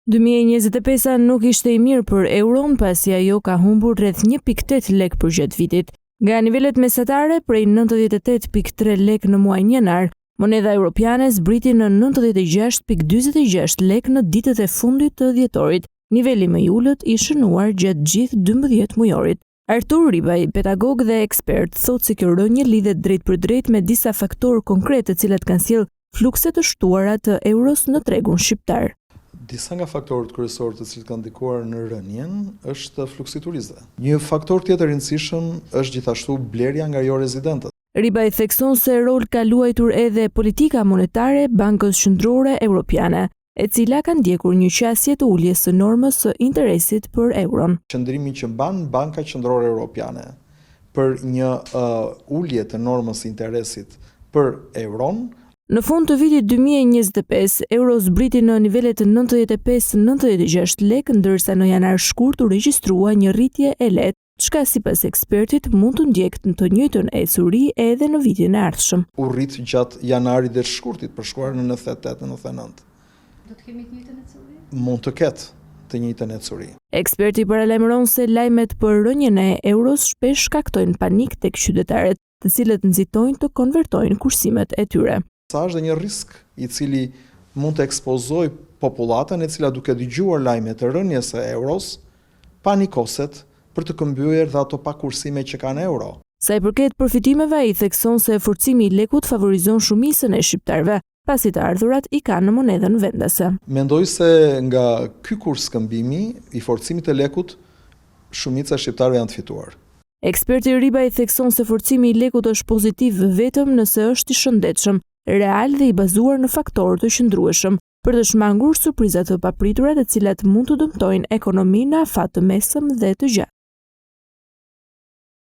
2025 nuk ishte i mirë për euron pasi ajo ka humbur rreth 1.8 lek për gjatë vitit. Nga nivelet mesatare prej 98.3 lek në muajin janar, monedha europiane zbriti në 96.46 lek në ditët e fundit të dhjetorit, niveli më i ulët i shënuar gjatë gjithë 12 mujorit. Artur Ribaj, pedagog dhe ekspert, thotë se kjo rënje lidhet drejt për drejt me disa faktorë konkrete të cilat kanë sjellë flukse të shtuara të euros në tregun shqiptar. Disa nga faktorët kryesorë të cilët kanë ndikuar në rënjen është fluksi turistëve. Një faktor tjetër i rëndësishëm është gjithashtu blerja nga jo rezidentët. Ribaj thekson se rol ka luajtur edhe politika monetare Bankës Qendrore Evropiane, e cila ka ndjekur një qasje të uljes së normës së interesit për euron. Qëndrimi që mban Banka Qendrore Evropiane për një ulje të normës së interesit për euron. Në fund të vitit 2025, euro zbriti në nivelet 95-96 lek, ndërsa në janar shkurt u regjistrua një rritje e lehtë, çka sipas ekspertit mund të ndjekë në të njëjtën ecuri edhe në vitin e ardhshëm. U rrit gjatë janarit dhe shkurtit për shkuar në 98-99. Do të kemi të njëjtën ecuri? Mund të ketë të njëjtën ecuri. Eksperti paralajmëron se lajmet për rënjen e euros shpesh shkaktojnë panik tek qytetarët, të cilët nxitojnë të konvertojnë kursimet e tyre. Sa është dhe një risk i cili mund të ekspozoj popullatën e cila duke dëgjuar lajme të rënjes së euros, panikoset për të këmbyer dhe ato pa kursime që kanë euro. Sa i përket përfitimeve, ai thekson se forcimi i lekut favorizon shumicën e shqiptarëve, pasi të ardhurat i kanë në monedhën vendase. Mendoj se nga ky kurs këmbimi i forcimit të lekut, shumica e shqiptarëve janë të fituar. Eksperti Ribaj thekson se forcimi i lekut është pozitiv vetëm nëse është i shëndetshëm, real dhe i bazuar në faktorë të qëndrueshëm, për të shmangur surprizat të papritura të cilat mund të dëmtojnë ekonominë në afat të mesëm dhe të gjatë.